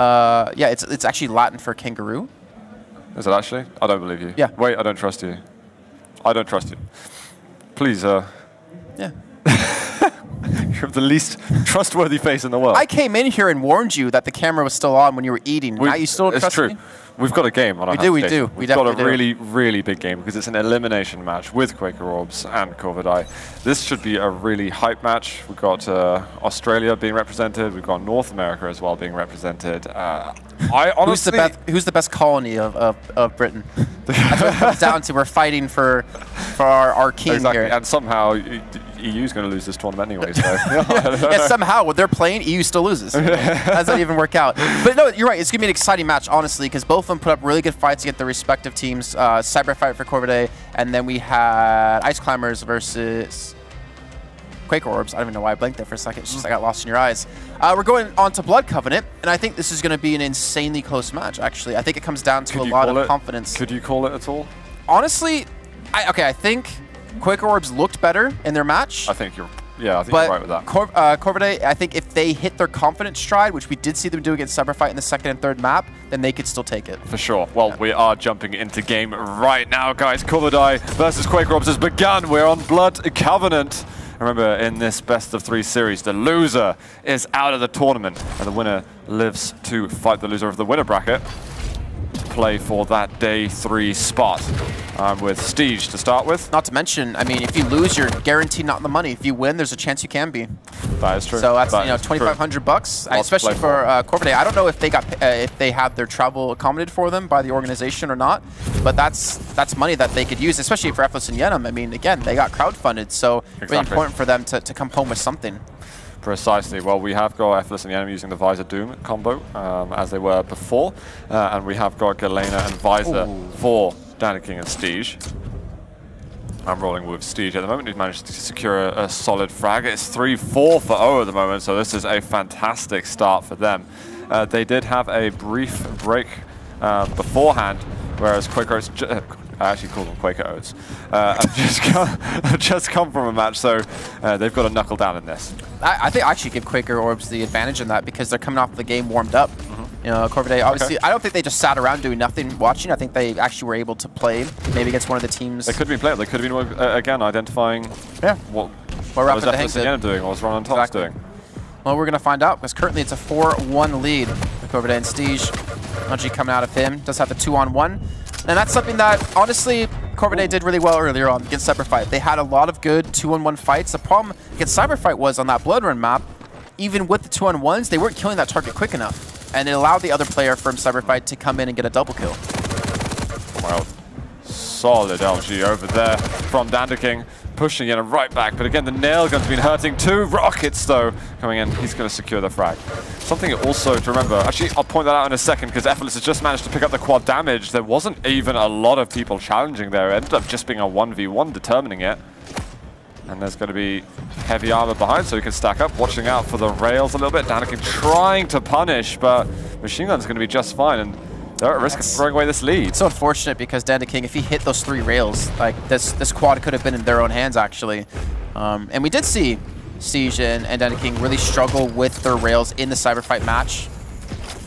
Yeah, it's actually Latin for kangaroo. Is it actually? I don't believe you. Yeah. Wait, I don't trust you. I don't trust you. Please, Yeah. You have the least trustworthy face in the world. I came in here and warned you that the camera was still on when you were eating. Now you still trust me? It's true. We've got a game on our hands. We do. We've got a really, really big game because it's an elimination match with Quaker Orbs and Corvidae. This should be a really hype match. We've got Australia being represented. We've got North America as well being represented. I honestly... Who's the best colony of Britain? That's what it comes down to. We're fighting for our king here. And somehow EU's going to lose this tournament anyway. So. Yeah, somehow when they're playing, EU still loses. How does that even work out? But no, you're right. It's going to be an exciting match, honestly, because both of them put up really good fights against their respective teams. Cyber Fight for Corvidae, and then we had Ice Climbers versus Quaker Orbs. I don't even know why I blinked there for a second. It's just I got lost in your eyes. We're going on to Blood Covenant, and I think this is going to be an insanely close match, actually. I think it comes down to a lot of confidence. Could you call it at all? Honestly, I think Quaker Orbs looked better in their match. I think you're right with that. Corvidae, I think if they hit their confidence stride, which we did see them do against Cyber Fight in the second and third map, then they could still take it. For sure. Well, we are jumping into game right now, guys. Corvidae versus Quaker Orbs has begun. We're on Blood Covenant. Remember, in this best-of-3 series, the loser is out of the tournament, and the winner lives to fight the loser of the winner bracket to play for that day 3 spot. With Stige to start with. Not to mention, I mean, if you lose, you're guaranteed not in the money. If you win, there's a chance you can be. That is true. So that's $2,500, especially for Corvidae. I don't know if they got if they have their travel accommodated for them by the organization or not, but that's money that they could use, especially for Eflis and Yenim. I mean, again, they got crowdfunded, so really important for them to come home with something. Precisely. Well, we have got Eflis and Yenim using the Visor Doom combo as they were before, and we have got Galena and Visor for Danny King and Stige. I'm rolling with Stige at the moment. He's managed to secure a solid frag. It's 3-4 for O at the moment, so this is a fantastic start for them. They did have a brief break beforehand, whereas Quaker Oats, I actually call them Quaker Oats, have just come from a match, so they've got to knuckle down in this. I think I actually give Quaker Orbs the advantage in that because they're coming off the game warmed up. You know, Corvidae, obviously, I don't think they just sat around doing nothing watching. I think they actually were able to play, maybe against one of the teams. They could have been playing. They could have been, again, identifying what was Eflis and doing, what was Ron on Top doing. Well, we're going to find out, because currently it's a 4-1 lead for Corvidae and Stige. Energy coming out of him, does have the 2-on-1. And that's something that, honestly, Corvidae did really well earlier on against Cyber Fight. They had a lot of good 2-on-1 fights. The problem against Cyber Fight was on that Blood Run map, even with the 2-on-1s, they weren't killing that target quick enough. And it allowed the other player from Cyber Fight to come in and get a double kill. Well, solid LG over there from Dandaking, pushing in and right back. But again, the nail gun's been hurting. 2 rockets, though, coming in. He's going to secure the frag. Something also to remember, actually, I'll point that out in a second, because Eflis has just managed to pick up the quad damage. There wasn't even a lot of people challenging there. It ended up just being a 1v1 determining it. And there's going to be heavy armor behind, so he can stack up, watching out for the rails a little bit. Dandaking trying to punish, but Machine Gun's going to be just fine, and they're at risk of throwing away this lead. It's so unfortunate because Dandaking, if he hit those 3 rails, like this quad could have been in their own hands, actually. And we did see Stige and Dandaking really struggle with their rails in the Cyber Fight match.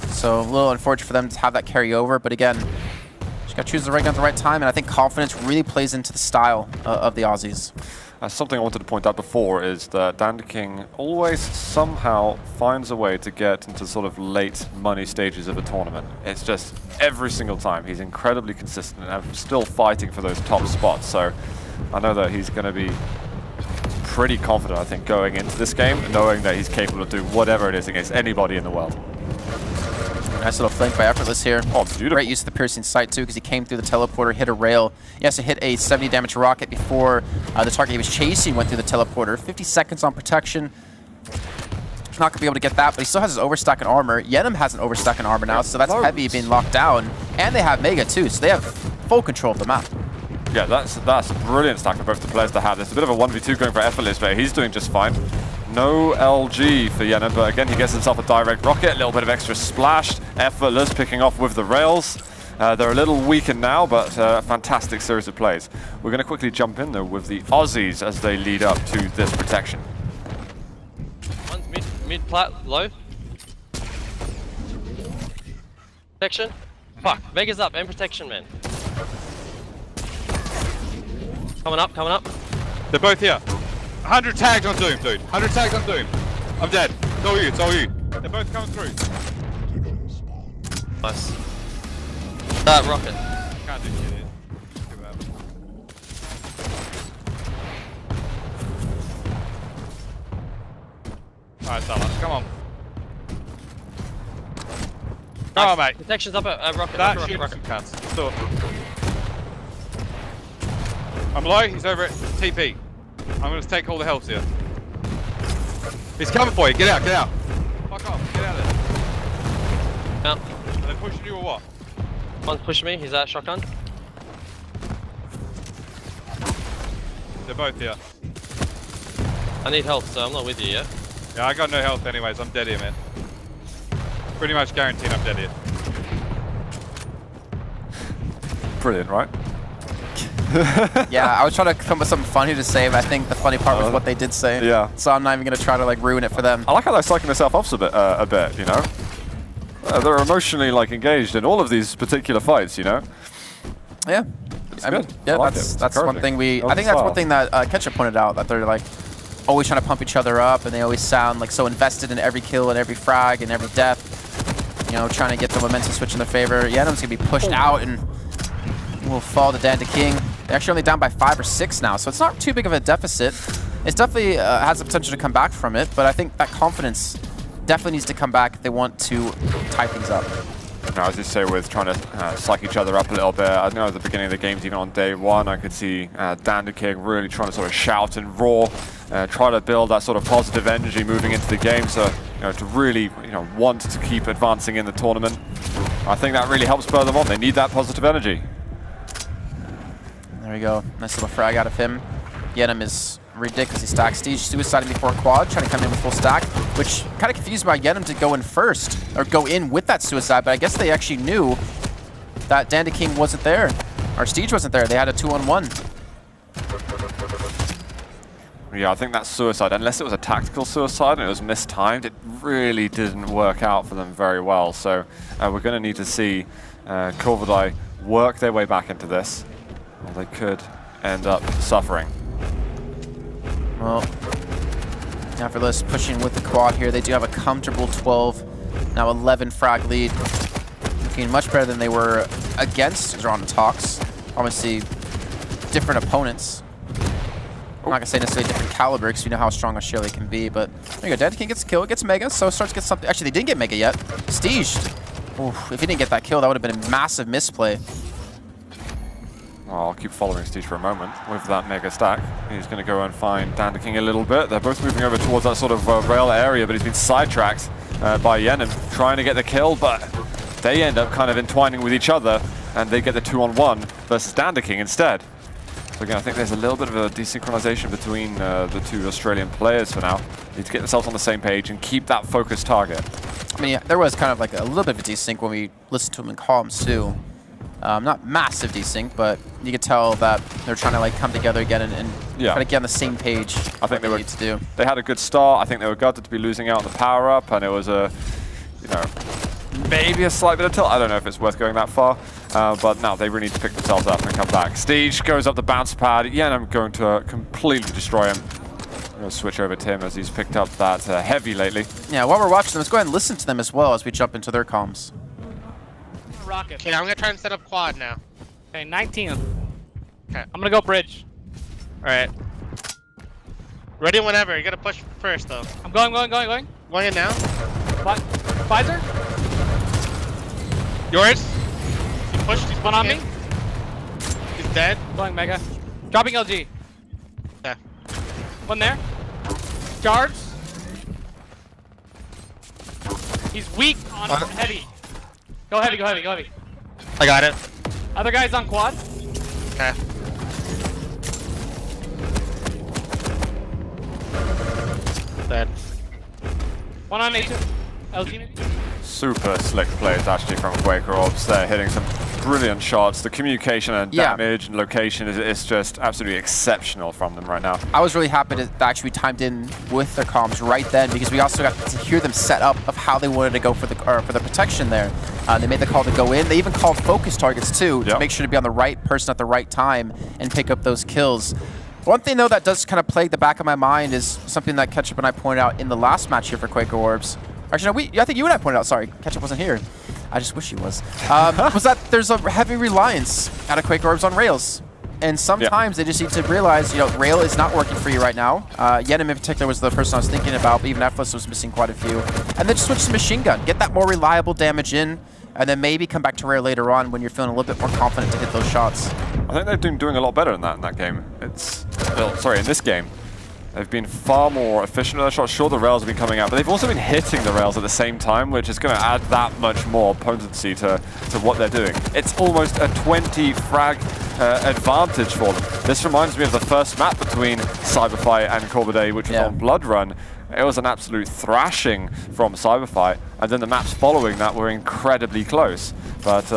So a little unfortunate for them to have that carry over, but again, just got to choose the right gun at the right time, and I think confidence really plays into the style of the Aussies. Something I wanted to point out before is that Dandaking always somehow finds a way to get into sort of late money stages of a tournament. It's just every single time. He's incredibly consistent and still fighting for those top spots. So I know that he's going to be pretty confident, I think, going into this game, knowing that he's capable of doing whatever it is against anybody in the world. Nice little flank by Effortless here. Oh, beautiful. Great use of the piercing sight, too, because he came through the teleporter, hit a rail. He has to hit a 70 damage rocket before the target he was chasing went through the teleporter. 50 seconds on protection. He's not going to be able to get that, but he still has his overstack in armor. Yenim has an overstack in armor now, so that's heavy being locked down. And they have Mega, too, so they have full control of the map. Yeah, that's a brilliant stack for both the players to have. There's a bit of a 1v2 going for Effortless, but he's doing just fine. No LG for Yenim, but again, he gets himself a direct rocket, a little bit of extra splash. Effortless picking off with the rails. They're a little weakened now, but a fantastic series of plays. We're going to quickly jump in, though, with the Aussies as they lead up to this protection. One's mid plat, low. Protection? Fuck, Vega's up, and protection, man. Coming up, coming up. They're both here. 100 tags on Doom, dude. 100 tags on Doom. I'm dead. It's all you, it's all you. They're both coming through. Nice. Rocket. Can't do shit here. Alright, Salah, come on. Come on, mate. Protection's up at rocket. That rocket, shoots rocket. some cunts. Stop. I'm low, he's over at TP. I'm gonna take all the health here. He's coming for you, get out, get out. Fuck off, get out of there. Out. Are they pushing you or what? One's pushing me, he's at shotgun. They're both here. I need help, so I'm not with you yet. Yeah, I got no health anyways, I'm dead here, man. Pretty much guaranteed I'm dead here. Brilliant, right? Yeah, I was trying to come up with something funny to say, but I think the funny part was what they did say. Yeah. So I'm not even going to try to like ruin it for them. I like how they're psyching themselves off a bit, you know? They're emotionally like engaged in all of these particular fights, you know? Yeah. It's I mean, good. yeah, I like that's it. one Encouraging. thing we. That was I think that's style. one thing that Ketchup pointed out, that they're like always trying to pump each other up, and they always sound like so invested in every kill and every frag and every death. You know, trying to get the momentum switch in their favor. Yenam's gonna be pushed out and will fall to Dan to King. They're actually only down by 5 or 6 now, so it's not too big of a deficit. It definitely has the potential to come back from it, but I think that confidence definitely needs to come back if they want to tie things up. No, as you say, with trying to psych each other up a little bit. I know at the beginning of the games, even on day one, I could see Dan the King really trying to sort of shout and roar, try to build that sort of positive energy moving into the game, so to really want to keep advancing in the tournament. I think that really helps spur them on. They need that positive energy. There we go. Nice little frag out of him. Yenam is ridiculous. He stacks Siege, suiciding before quad, trying to come in with full stack, which kind of confused about Yenam to go in first, or go in with that suicide, but I guess they actually knew that Dan the King wasn't there, or Siege wasn't there. They had a 2-on-1. Yeah, I think that suicide, unless it was a tactical suicide and it was mistimed, it really didn't work out for them very well. So we're going to need to see Corvidae work their way back into this, or they could end up suffering. Well, Effortless pushing with the quad here. They do have a comfortable 12, now 11 frag lead. Looking much better than they were against Drawn Talks. Obviously, different opponents. I'm not going to say necessarily different caliber, because you know how strong Australia can be, but there you go. Dan King gets a kill, gets Mega, so starts to get something. Actually, they didn't get Mega yet. Siege. Oof, if he didn't get that kill, that would have been a massive misplay. Well, I'll keep following Siege for a moment with that Mega stack. He's going to go and find Dan the King a little bit. They're both moving over towards that sort of rail area, but he's been sidetracked by Yenam, trying to get the kill, but they end up kind of entwining with each other, and they get the 2-on-1 versus Dan the King instead. So again, I think there's a little bit of a desynchronization between the two Australian players for now. They need to get themselves on the same page and keep that focused target. I mean, yeah, there was kind of like a little bit of a desync when we listened to them in comms too. Not massive desync, but you could tell that they're trying to like come together again and try to get on the same page. I think they need to do. They had a good start. I think they were gutted to be losing out on the power up, and it was a, maybe a slight bit of tilt. I don't know if it's worth going that far, but now they really need to pick themselves up and come back. Siege goes up the bounce pad. Yeah, I'm going to completely destroy him. I'm going to switch over to him as he's picked up that heavy lately. Yeah, while we're watching them, let's go ahead and listen to them as well as we jump into their comms. Rocket. Okay, I'm gonna try and set up quad now. Okay, 19. Okay. I'm gonna go bridge. Alright. Ready whenever. You gotta push first though. I'm going. Going in now. Pfizer? Yours. He pushed. He's One on me. He's dead. Going Mega. Dropping LG. Yeah. One there. Charge. He's weak on heavy. Go heavy, go heavy, go heavy. I got it. Other guy's on quad. Okay. Dead. One on A2. LG maybe. Super slick plays actually from Quaker Orbs. They're hitting some brilliant shots. The communication and damage and location is just absolutely exceptional from them right now. I was really happy to actually be timed in with their comms right then, because we also got to hear them set up of how they wanted to go for the protection there. They made the call to go in. They even called focus targets too, to make sure to be on the right person at the right time and pick up those kills. One thing though that does kind of plague the back of my mind is something that Ketchup and I pointed out in the last match here for Quaker Orbs. Actually, no, I think you and I pointed out, sorry, Ketchup wasn't here. I just wish he was. Was that there's a heavy reliance out of Quaker Orbs on rails. And sometimes they just need to realize, you know, rail is not working for you right now. Yenim in particular was the person I was thinking about, but even Eflis was missing quite a few. And then just switch to machine gun. Get that more reliable damage in, and then maybe come back to rail later on when you're feeling a little bit more confident to hit those shots. I think they've been doing a lot better in that game. It's, well, sorry, in this game. They've been far more efficient with their shots. Sure, the rails have been coming out, but they've also been hitting the rails at the same time, which is going to add that much more potency to what they're doing. It's almost a 20 frag advantage for them. This reminds me of the first map between Cyberfight and Corvidae, which was on Blood Run. It was an absolute thrashing from Cyberfight, and then the maps following that were incredibly close. But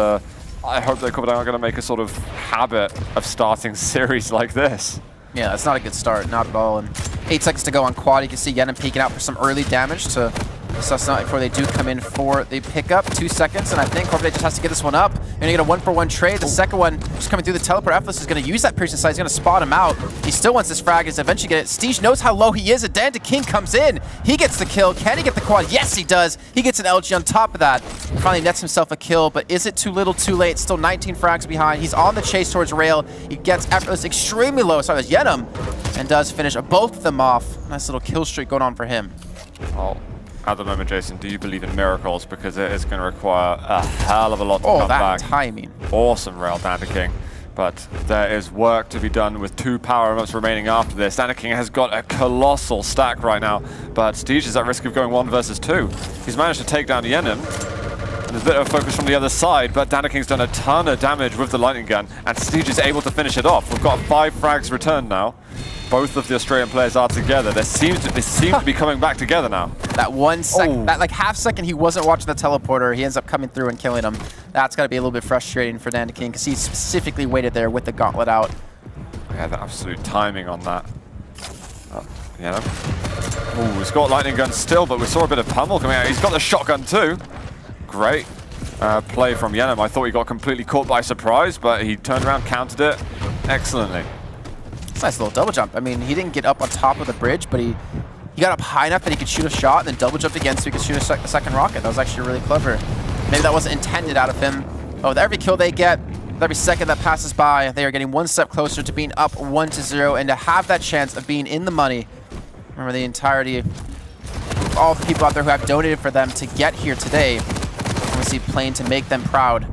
I hope that Corvidae are going to make a sort of habit of starting series like this. Yeah, that's not a good start, not at all. And 8 seconds to go on quad. You can see Yenim peeking out for some early damage to suss out before they do come in for the pickup. 2 seconds, and I think Corvidae just has to get this one up. You're gonna get a 1-for-1 trade. The second one just coming through the teleport. Eflis is gonna use that piercing sight. He's gonna spot him out. He still wants this frag. He's eventually get it. Steege knows how low he is. And Dan King comes in. He gets the kill. Can he get the quad? Yes, he does. He gets an LG on top of that. Finally nets himself a kill, but is it too little, too late? Still 19 frags behind. He's on the chase towards rail. He gets Eflis extremely low. Sorry, that's Yenim, and does finish both of them off. Nice little kill streak going on for him. Oh. At the moment, Jason, do you believe in miracles? Because it is going to require a hell of a lot to come back. Timing. Awesome rail, Danda King. But there is work to be done with 2 power moves remaining after this. Danda King has got a colossal stack right now, but Steege is at risk of going 1 versus 2. He's managed to take down Yenim. There's a bit of focus from the other side, but Danda King's done a ton of damage with the lightning gun, and Steege is able to finish it off. We've got 5 frags returned now. Both of the Australian players are together. They seem to be coming back together now. That 1 second, that like half second he wasn't watching the teleporter, he ends up coming through and killing him. That's got to be a little bit frustrating for Danda King, because he specifically waited there with the gauntlet out. Yeah, the absolute timing on that. Yeah. Ooh, he's got lightning gun still, but we saw a bit of pummel coming out. He's got the shotgun too. Great play from Yenim. I thought he got completely caught by surprise, but he turned around, countered it excellently. It's a nice little double jump. I mean, he didn't get up on top of the bridge, but he got up high enough that he could shoot a shot and then double jumped again so he could shoot a second rocket. That was actually really clever. Maybe that wasn't intended out of him. But with every kill they get, with every second that passes by, they are getting 1 step closer to being up 1-0 and to have that chance of being in the money. Remember, the entirety of all the people out there who have donated for them to get here today. Obviously playing to make them proud.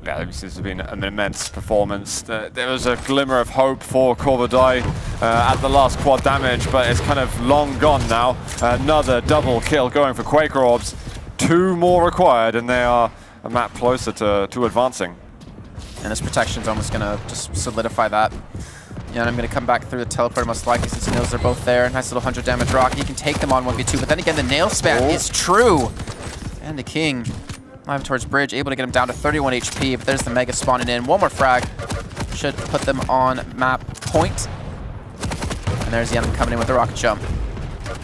Yeah, this has been an immense performance. There was a glimmer of hope for Corvidae at the last quad damage, but it's kind of long gone now. Another double kill going for Quaker Orbs. 2 more required, and they are a map closer to advancing. And this protection's almost going to just solidify that. Yeah, and I'm going to come back through the teleporter most likely since he knows they're both there. Nice little 100 damage rock. He can take them on 1v2, but then again, the nail spam is true. And the King. Live towards bridge, able to get him down to 31 HP, but there's the Mega spawning in. 1 more frag should put them on map point. And there's Yenim coming in with the rocket jump.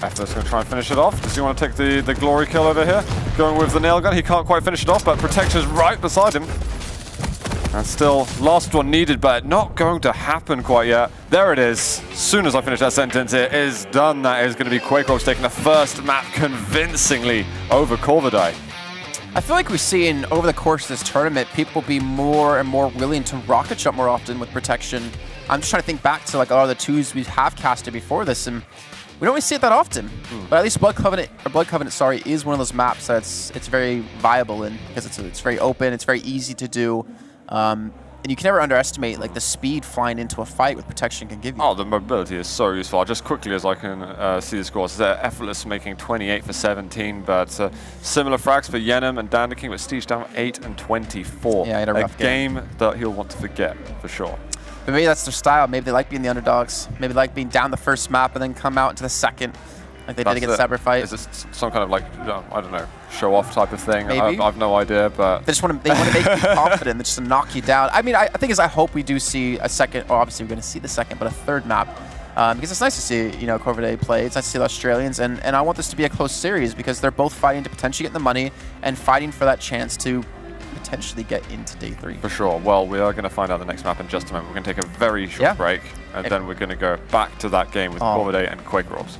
Eflis going to try and finish it off. Does he want to take the glory kill over here? Going with the nail gun, he can't quite finish it off, but protection's right beside him. And still, last one needed, but not going to happen quite yet. There it is. As soon as I finish that sentence, it is done. That is going to be Quaker Orbs taking the first map convincingly over Corvidae. I feel like we've seen over the course of this tournament, people be more and more willing to rocket jump more often with protection. I'm just trying to think back to like a lot of the 2s we have casted before this, and we don't really see it that often. But at least Blood Covenant, sorry, is one of those maps that's very viable in, because it's very open, it's very easy to do. And you can never underestimate like the speed flying into a fight with protection can give you. Oh, the mobility is so useful. Just quickly as I can see the scores, Effortless making 28 for 17, but similar frags for Yenim and Danda King, but Steege down 8 and 24. Yeah, he had a rough game that he'll want to forget for sure. But maybe that's their style. Maybe they like being the underdogs. Maybe they like being down the first map and then come out into the second Like they did against Cyberfight. Is this some kind of like, I don't know, show-off type of thing? Maybe. I've no idea, but... They want to make you confident, just to knock you down. I mean, I think I hope we do see a second, or obviously we're going to see the second, but a third map. Because it's nice to see, Corvidae play. It's nice to see the Australians, and I want this to be a close series because they're both fighting to potentially get the money and fighting for that chance to potentially get into day 3. For sure. Well, we are going to find out the next map in just a moment. We're going to take a very short break, and then we're going to go back to that game with Corvidae and Quaker Orbs.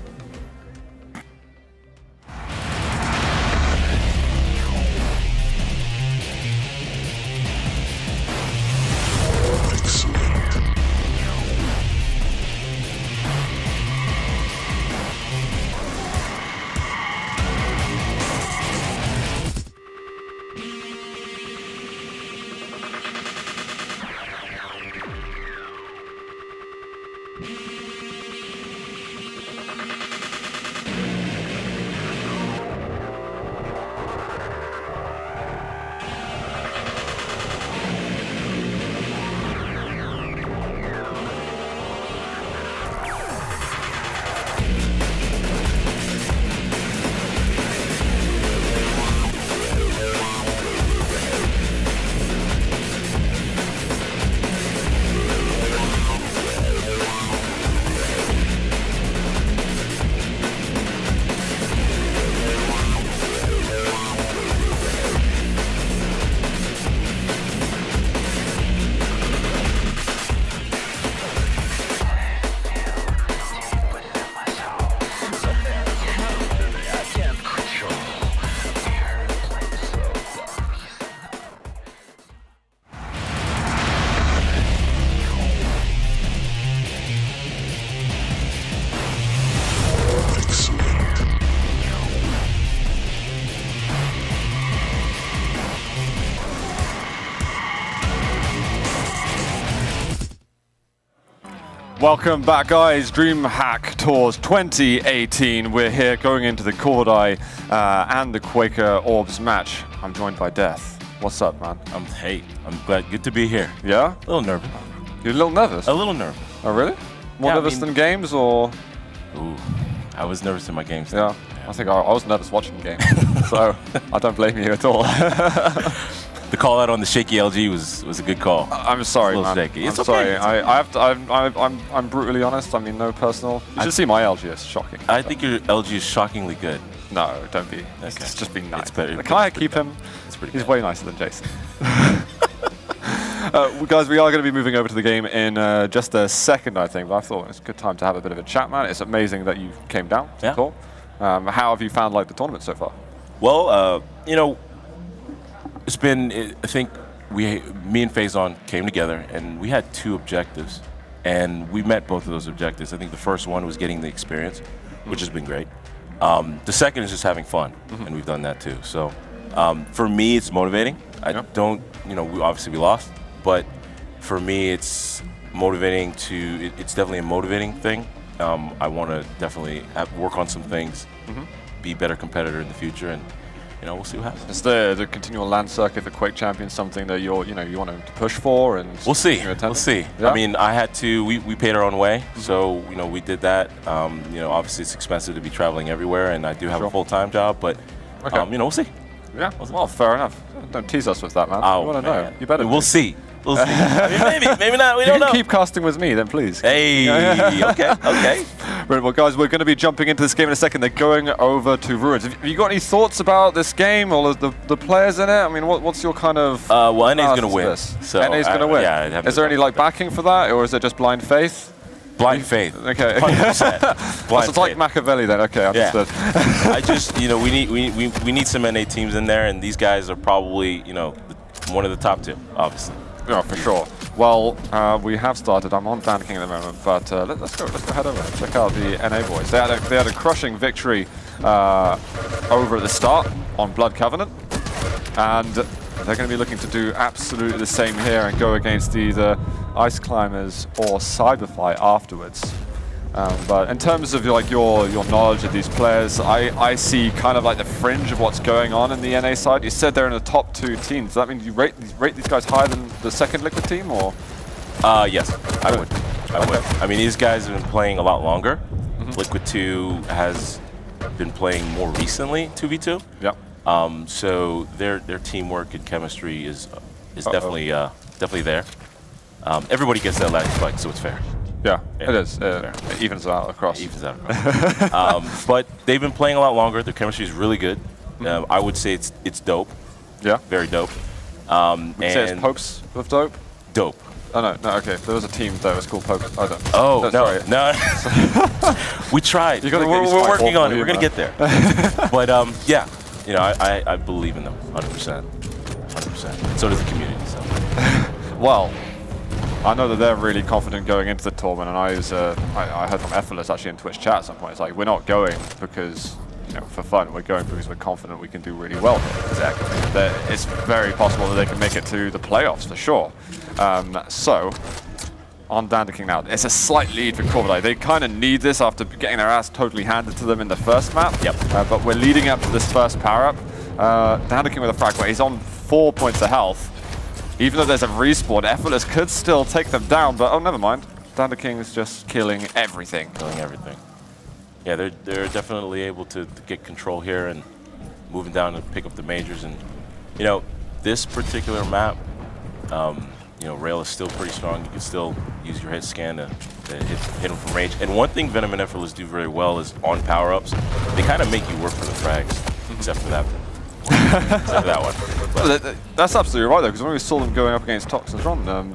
Welcome back, guys. Dreamhack Tours 2018. We're here going into the Corvidae and the Quaker Orbs match. I'm joined by Death. What's up, man? Hey, I'm glad. Good to be here. Yeah? A little nervous. You're a little nervous? A little nervous. Oh, really? More nervous than games, or? Ooh, I was nervous in my games. Yeah. I think I was nervous watching the game, so I don't blame you at all. The call out on the shaky LG was a good call. I'm sorry, man. Shaky. It's I'm okay. sorry. I'm brutally honest. I mean, no personal. You should see my LG. It's shocking. I think your LG is shockingly good. No, don't be. Okay. It's just being nice. It's better. Can I keep him? It's pretty He's good. way nicer than Jason. Guys, we are going to be moving over to the game in just a second, I think. But I thought it's a good time to have a bit of a chat, man. It's amazing that you came down to talk. How have you found the tournament so far? Well, it's been. I think me and Faison came together, and we had 2 objectives, and we met both of those objectives. I think the first one was getting the experience, which has been great. The second is just having fun, and we've done that too. So for me, it's motivating. I don't, we obviously lost, but for me, it's motivating to. It's definitely a motivating thing. I want to definitely work on some things, be a better competitor in the future, and we'll see what happens. Is the continual land circuit for Quake Champions something that you want to push for? And we'll see. We'll see. Yeah? I mean, I had to. We paid our own way, so we did that. Obviously it's expensive to be traveling everywhere, and I do have a full-time job, but we'll see. Yeah. Well, fair enough. Don't tease us with that, man. Oh, you want to know? You better. We'll see. We'll see. I mean, maybe not. We don't know. Keep casting with me, then, please. Hey. Okay. Right, well, guys, we're going to be jumping into this game in a second. They're going over to Ruins. Have you got any thoughts about this game or the players in it? I mean, what's your kind of? Well, NA's going to win. So NA's going to win. Yeah. Is there any backing for that, or is it just blind faith? Blind faith. Okay. 100%. So it's like Machiavelli then. Okay, understood. Yeah. I just, we need some NA teams in there, and these guys are probably, one of the top 2, obviously. Yeah, for sure. Well, we have started. I'm on Dan King at the moment, but let's go head over and check out the NA boys. They had a crushing victory over at the start on Blood Covenant, and they're going to be looking to do absolutely the same here and go against either Ice Climbers or Cyberfight afterwards. But in terms of your knowledge of these players, I see kind of the fringe of what's going on in the NA side. You said they're in the top 2 teams. Does that mean you rate these guys higher than the second Liquid team, or? Yes, I would. I mean, these guys have been playing a lot longer. Liquid 2 has been playing more recently 2v2. Yep. So their teamwork and chemistry is definitely there. Everybody gets that last spike, so it's fair. Yeah, Yeah, it is. It evens out across. Evens out across. But they've been playing a lot longer. Their chemistry is really good. I would say it's dope. Yeah. Very dope. Would you say it's Popes with dope? Dope. Oh no, okay. There was a team that was called Popes. I don't. Oh sorry. no. We tried. We're working on it. We're gonna get there. But yeah, you know, I believe in them 100%. 100%. So does the community. So. Well, I know that they're really confident going into the tournament, and I heard from Effortless actually in Twitch chat at some point. It's like, we're not going because, you know, for fun. We're going because we're confident we can do really well here. Exactly. It's very possible that they can make it to the playoffs for sure. So, on Dandaking now, it's a slight lead for Corvidae. They kind of need this after getting their ass totally handed to them in the first map. Yep. But we're leading up to this first power-up. Dandaking with a frag, but he's on 4 points of health. Even though there's a respawn, Effortless could still take them down, but oh, never mind. Dandaking is just killing everything. Killing everything. Yeah, they're definitely able to get control here and moving down and pick up the majors. And, you know, this particular map, you know, rail is still pretty strong. You can still use your hit scan to hit them from range. And one thing Venom and Effortless do very well is on power-ups, they kind of make you work for the frags, except for that. Except for that one. Well, that's absolutely right, though, because when we saw them going up against Toxin's Run,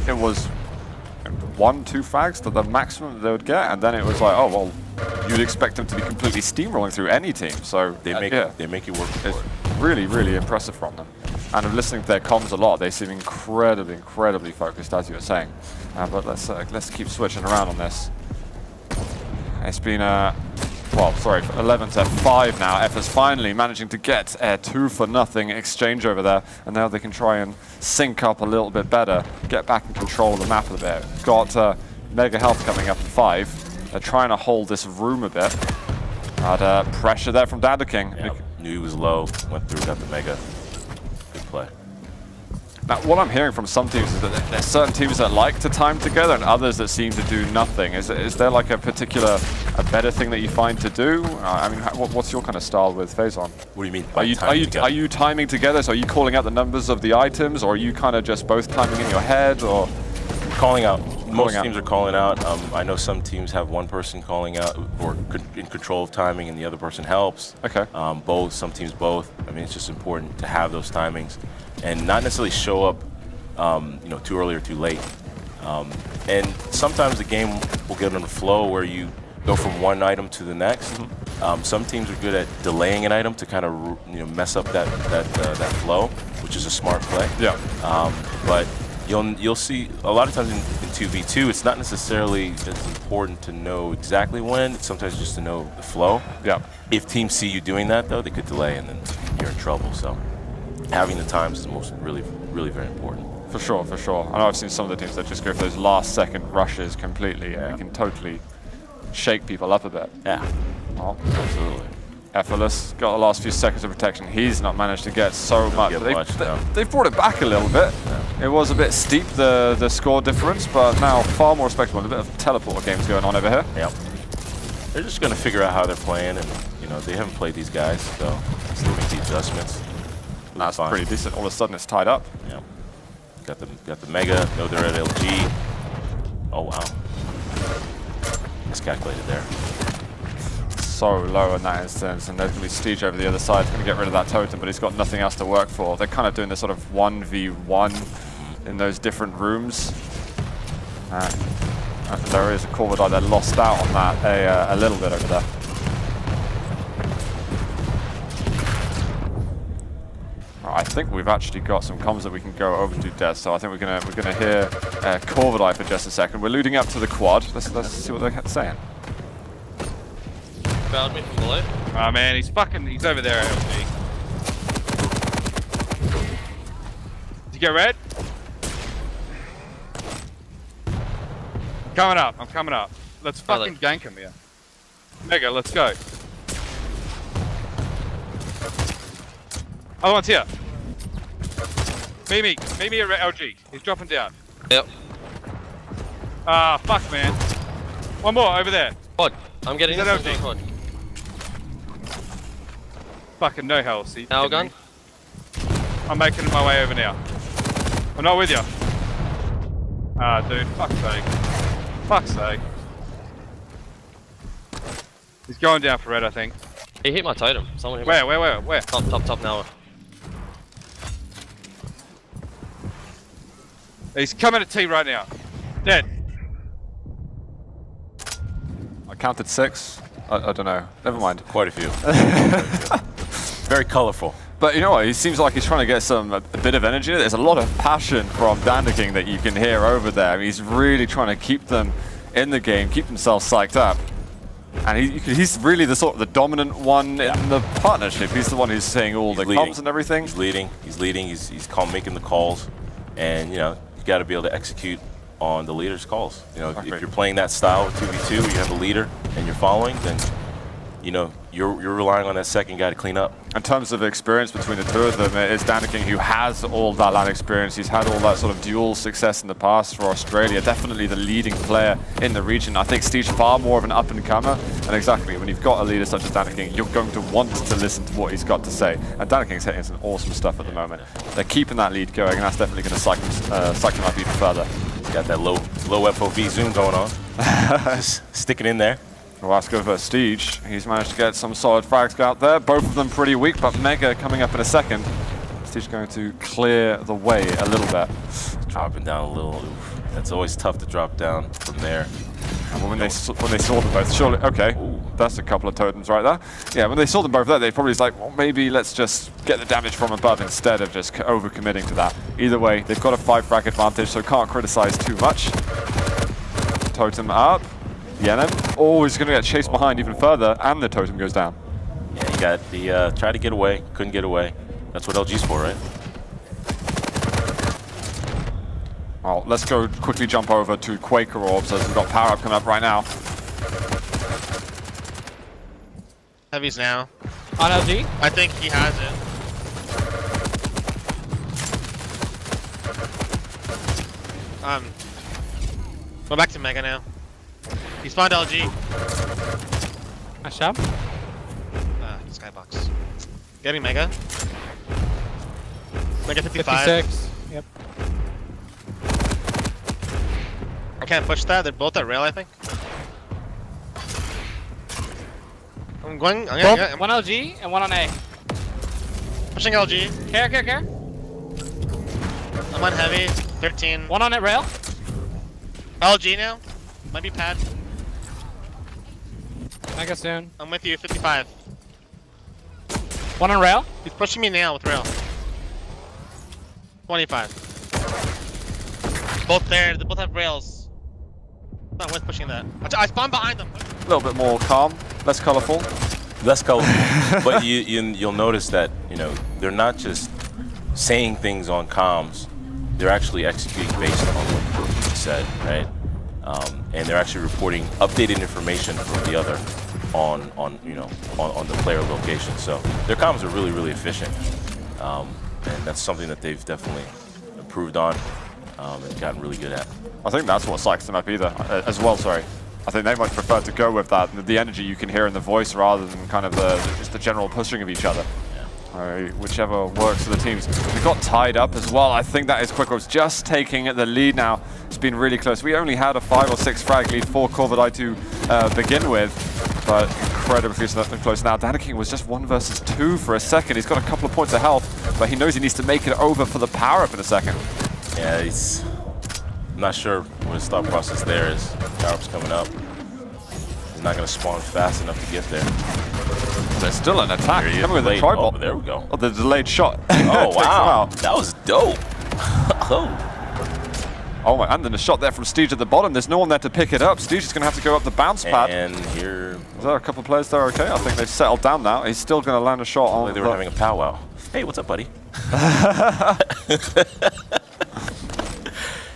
it was 1, 2 frags to the maximum that they would get, and then it was like, oh, well, you'd expect them to be completely steamrolling through any team. So they make you work for it. It's really, really impressive from them. And of listening to their comms a lot, they seem incredibly, incredibly focused, as you were saying. But let's keep switching around on this. It's been well, sorry, 11 to 5 now. F is finally managing to get a 2-for-0 exchange over there, and now they can try and sync up a little bit better, get back in control of the map a bit. Got Mega Health coming up in 5. They're trying to hold this room a bit. But pressure there from Dandaking. Yeah, knew he was low, went through, got the Mega. Good play. Now, what I'm hearing from some teams is that there's certain teams that like to time together and others that seem to do nothing. Is there like a better thing that you find to do? I mean, what's your kind of style with Phazon? What do you mean? Are you timing together? So are you calling out the numbers of the items, or are you kind of just both timing in your head, or calling out? Most teams are calling out. I know some teams have one person calling out or in control of timing, and the other person helps. Okay. Both. Some teams both. I mean, it's just important to have those timings, and not necessarily show up, you know, too early or too late. And sometimes the game will get on the flow where you go from one item to the next. Mm-hmm. Some teams are good at delaying an item to kind of, you know, mess up that flow, which is a smart play. Yeah. But you'll see a lot of times in 2v2, it's not necessarily as important to know exactly when. It's sometimes just to know the flow. Yeah. If teams see you doing that, though, they could delay, and then you're in trouble. So having the times is really very important. For sure, for sure. I know I've seen some of the teams that just go for those last-second rushes completely, and it can totally shake people up a bit. Yeah. Well, absolutely. Effortless got the last few seconds of protection. He's not managed to get so much. They've brought it back a little bit. Yeah. It was a bit steep, the score difference, but now far more respectable. A bit of teleport games going on over here. Yep. They're just going to figure out how they're playing, and you know they haven't played these guys, so still make the adjustments. That's pretty decent. All of a sudden, it's tied up. Yeah. Got the Mega. No, they're at LG. Oh wow. Miscalculated there. So low in that instance, and there's going to be Steege over the other side. He's going to get rid of that totem, but he's got nothing else to work for. They're kind of doing this sort of 1v1 in those different rooms. There is a Corvidae that lost out on that a little bit over there. I think we've actually got some comms that we can go over to Death, so I think we're gonna hear Corvidae for just a second. We're looting up to the quad. Let's see what they're saying. Found me from below. Oh man, he's over there, LG. Did you get red? I'm coming up. Let's fucking gank him here. Mega, let's go. Other one's here. Mimi at LG. He's dropping down. Yep. Ah, fuck, man. One more over there. Quad. I'm getting this LG. quad. fucking no health. So Now gun. I'm making my way over now. I'm not with you. Ah, dude. Fuck's sake. Fuck's sake. He's going down for red, I think. He hit my totem. Someone hit my Where? top now. He's coming at T right now. Dead. I counted 6. I don't know. Never mind. Quite a few. Very colorful. But you know what? He seems like he's trying to get a bit of energy. There's a lot of passion from Dandaking that you can hear over there. I mean, he's really trying to keep them in the game, keep themselves psyched up. And he's really the dominant one in the partnership. He's the one who's saying all the comms and everything. He's leading. He's making the calls, and you know you got to be able to execute on the leader's calls. You know, if you're playing that style with 2v2, you have a leader and you're following, then you know you're relying on that second guy to clean up. In terms of experience between the two of them, it's Dandaking who has all that LAN experience. He's had all that sort of dual success in the past for Australia. Definitely the leading player in the region. I think Steve's far more of an up-and-comer. And exactly, when you've got a leader such as Dandaking, you're going to want to listen to what he's got to say. And Dandaking's hitting some awesome stuff at the moment. They're keeping that lead going, and that's definitely going to psych him up even further. He's got that low FOV zoom going on. Just sticking in there. We'll ask over Steege. He's managed to get some solid frags out there. Both of them pretty weak, but Mega coming up in a second. Steege going to clear the way a little bit. Dropping down a little. Oof. That's always tough to drop down from there. And when they saw them both, surely, okay, that's a couple of totems right there. Yeah, when they saw them both there, they probably was like, well, maybe let's just get the damage from above instead of just over-committing to that. Either way, they've got a 5-frag advantage, so can't criticize too much. Totem up. Yenem always going to get chased behind even further, and the totem goes down. Yeah, he got the tried to get away, couldn't get away. That's what LG's for, right? Well, let's go quickly jump over to Quaker Orbs as we've got power up coming up right now. Heavy's now. On LG? I think he has it. Go back to Mega now. He spawned LG. Nice job. Skybox. Getting Mega. Mega 55. 56. Yep. I can't push that. They're both at rail, I think. I'm going. One LG and one on A. Pushing LG. Care. I'm on heavy. 13. One on that rail. LG now. Might be pad. Mega soon. I'm with you. 55. One on rail. He's pushing me now with rail. 25. Both there. They both have rails. It's not worth pushing that. I spawned behind them. A little bit more calm, less colorful. Less colorful. But you'll notice that, you know, they're not just saying things on comms. They're actually executing based on what you said, right? And they're actually reporting updated information from the other on the player location. So their comms are really efficient, and that's something that they've definitely improved on and gotten really good at. I think that's what psychs them up as well. Sorry, I think they much prefer to go with that, the energy you can hear in the voice rather than kind of just the general pushing of each other. Whichever works for the teams. We got tied up as well. I think that is Quaker Orbs just taking the lead now. It's been really close. We only had a 5 or 6 frag lead for Corvidae to begin with, but incredibly close now. Dandaking was just 1 versus 2 for a second. He's got a couple of points of health, but he knows he needs to make it over for the power up in a second. Yeah, I'm not sure what his thought process there is. Power up's coming up. He's not going to spawn fast enough to get there. There's still an attack coming with a tribal. Oh, there we go. Oh, the delayed shot. Oh, wow. That was dope. Oh my, and then a shot there from Steege at the bottom. There's no one there to pick it up. Steege is going to have to go up the bounce pad. And here... Is there a couple of players there okay? I think they've settled down now. He's still going to land a shot on... They were having a powwow. Hey, what's up, buddy?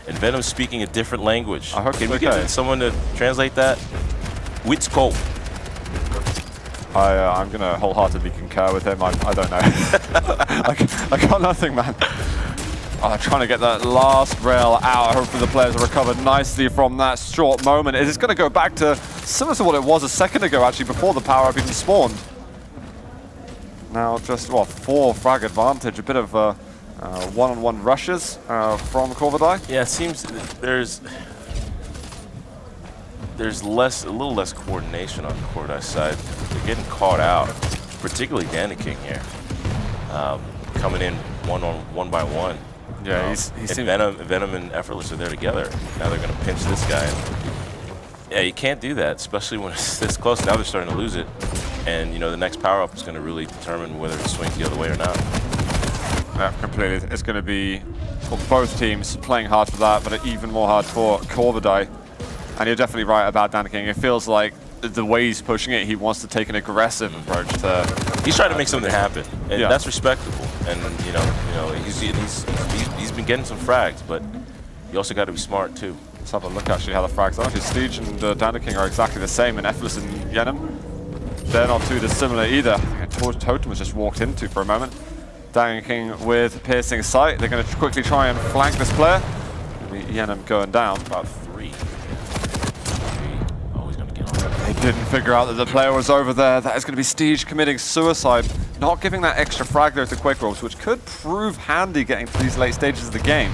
And Venom's speaking a different language. I hope Can we get someone to translate that? Witsko. I'm going to wholeheartedly concur with him. I don't know. I got nothing, man. Trying to get that last rail out. Hopefully the players are recovered nicely from that short moment. It is going to go back to similar to what it was a second ago, actually, before the power-up even spawned. Now just, well, 4 frag advantage, a bit of one-on-one rushes from Corvidae. Yeah, it seems there's a little less coordination on the Corvidae side. They're getting caught out, particularly Dandy King here, coming in one by one. Yeah, he's Venom and Effortless are there together. Now they're going to pinch this guy. Yeah, you can't do that, especially when it's this close. Now they're starting to lose it, and you know the next power up is going to really determine whether it swings the other way or not. Yeah, completely. It's going to be for both teams playing hard for that, but even more hard for Corvidae. And you're definitely right about Dandy King. It feels like the way he's pushing it, he wants to take an aggressive approach to. He's trying to make something happen, and yeah, that's respectable. And you know, he's been getting some frags, but you also got to be smart too. Let's have a look actually how the frags are. Actually, Steege and Dandy King are exactly the same, and Effortless and Yenem, they're not too dissimilar either. Totem was just walked into for a moment. Dandy King with piercing sight. They're going to quickly try and flank this player. Yenem going down. About 3. Oh, he's going to get on. They didn't figure out that the player was over there. That is going to be Steege committing suicide. Not giving that extra frag there to Quaker Orbs, which could prove handy getting to these late stages of the game.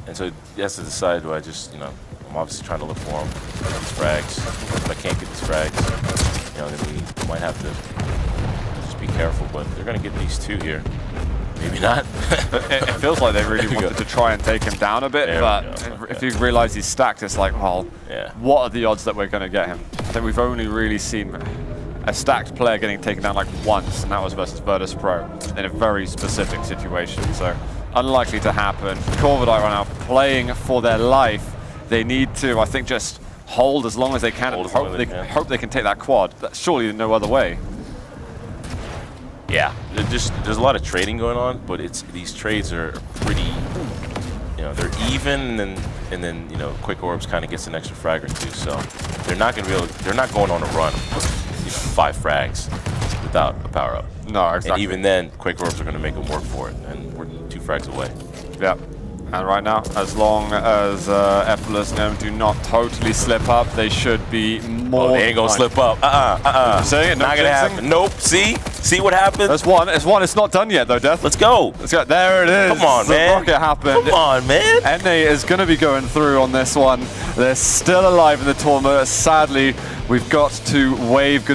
And so he has to decide, do I just, I'm obviously trying to look for him, get these frags. If I can't get these frags, then we might have to just be careful. But they're going to get these 2 here. Maybe not. It feels like they really wanted to try and take him down a bit, but if you realize he's stacked, it's like, well, what are the odds that we're going to get him? I think we've only really seen a stacked player getting taken down like once, and that was versus Virtus Pro in a very specific situation. So unlikely to happen. Corvidae are now playing for their life. They need to, I think, just hold as long as they can and hope they can take that quad. That's surely no other way. Yeah, there's a lot of trading going on, but these trades are pretty, they're even, and then Quaker Orbs kind of gets an extra frag or 2, so they're not going to be able. They're not going on a run with 5 frags without a power up. No, exactly. And even then, Quaker Orbs are going to make them work for it, and we're 2 frags away. Yeah. And right now, as long as Effortless and them do not totally slip up, they should be more. Oh, they ain't gonna slip up. Saying it, not gonna happen. Nope. See what happened? There's one. It's not done yet though, Death. Let's go. Let's go. There it is. Come on, man. The rocket happened. Come on, man. NA is gonna be going through on this one. They're still alive in the tournament. Sadly, we've got to wave goodbye.